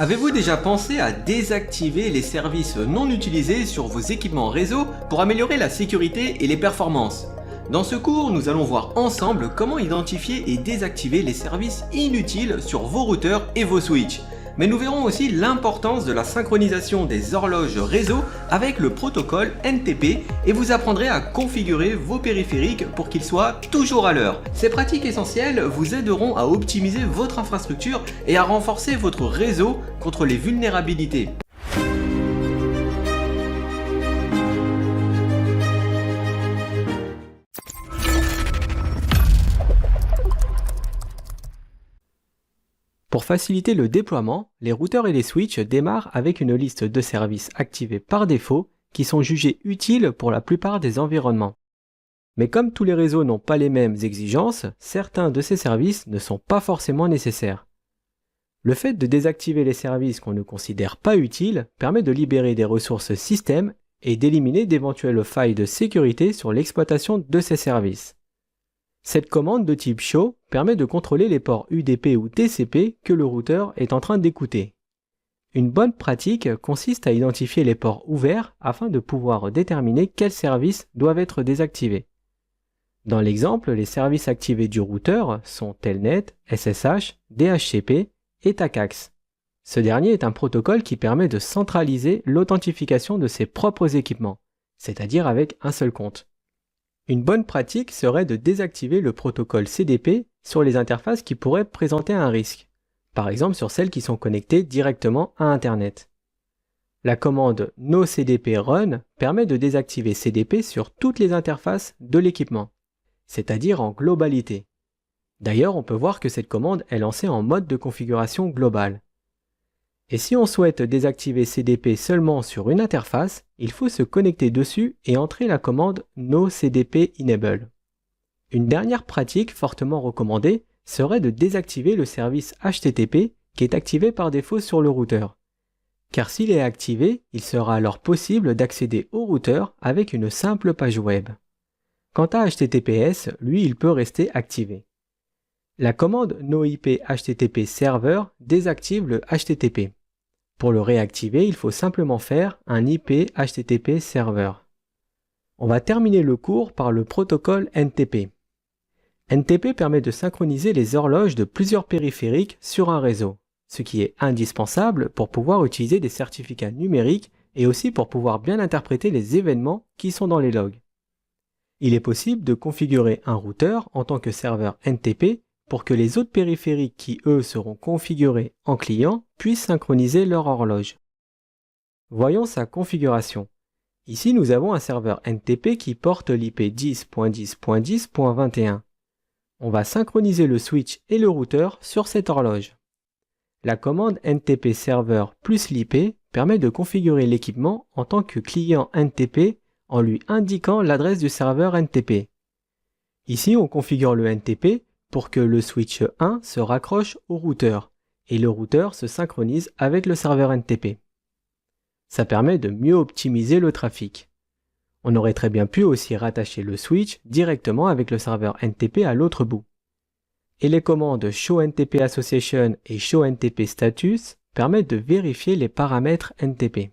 Avez-vous déjà pensé à désactiver les services non utilisés sur vos équipements réseau pour améliorer la sécurité et les performances? Dans ce cours, nous allons voir ensemble comment identifier et désactiver les services inutiles sur vos routeurs et vos switches. Mais nous verrons aussi l'importance de la synchronisation des horloges réseau avec le protocole NTP et vous apprendrez à configurer vos périphériques pour qu'ils soient toujours à l'heure. Ces pratiques essentielles vous aideront à optimiser votre infrastructure et à renforcer votre réseau contre les vulnérabilités. Pour faciliter le déploiement, les routeurs et les switches démarrent avec une liste de services activés par défaut qui sont jugés utiles pour la plupart des environnements. Mais comme tous les réseaux n'ont pas les mêmes exigences, certains de ces services ne sont pas forcément nécessaires. Le fait de désactiver les services qu'on ne considère pas utiles permet de libérer des ressources système et d'éliminer d'éventuelles failles de sécurité sur l'exploitation de ces services. Cette commande de type show permet de contrôler les ports UDP ou TCP que le routeur est en train d'écouter. Une bonne pratique consiste à identifier les ports ouverts afin de pouvoir déterminer quels services doivent être désactivés. Dans l'exemple, les services activés du routeur sont Telnet, SSH, DHCP et TACAX. Ce dernier est un protocole qui permet de centraliser l'authentification de ses propres équipements, c'est-à-dire avec un seul compte. Une bonne pratique serait de désactiver le protocole CDP sur les interfaces qui pourraient présenter un risque, par exemple sur celles qui sont connectées directement à Internet. La commande nocdprun permet de désactiver CDP sur toutes les interfaces de l'équipement, c'est-à-dire en globalité. D'ailleurs, on peut voir que cette commande est lancée en mode de configuration globale. Et si on souhaite désactiver CDP seulement sur une interface, il faut se connecter dessus et entrer la commande nocdpenable. Une dernière pratique fortement recommandée serait de désactiver le service HTTP qui est activé par défaut sur le routeur. Car s'il est activé, il sera alors possible d'accéder au routeur avec une simple page web. Quant à HTTPS, lui, il peut rester activé. La commande noip http server désactive le HTTP. Pour le réactiver, il faut simplement faire un IP HTTP server. On va terminer le cours par le protocole NTP. NTP permet de synchroniser les horloges de plusieurs périphériques sur un réseau, ce qui est indispensable pour pouvoir utiliser des certificats numériques et aussi pour pouvoir bien interpréter les événements qui sont dans les logs. Il est possible de configurer un routeur en tant que serveur NTP pour que les autres périphériques qui, eux, seront configurés en client puissent synchroniser leur horloge. Voyons sa configuration. Ici, nous avons un serveur NTP qui porte l'IP 10.10.10.21. On va synchroniser le switch et le routeur sur cette horloge. La commande NTP server plus l'IP permet de configurer l'équipement en tant que client NTP en lui indiquant l'adresse du serveur NTP. Ici, on configure le NTP pour que le switch 1 se raccroche au routeur et le routeur se synchronise avec le serveur NTP. Ça permet de mieux optimiser le trafic. On aurait très bien pu aussi rattacher le switch directement avec le serveur NTP à l'autre bout. Et les commandes show NTP association et show NTP status permettent de vérifier les paramètres NTP.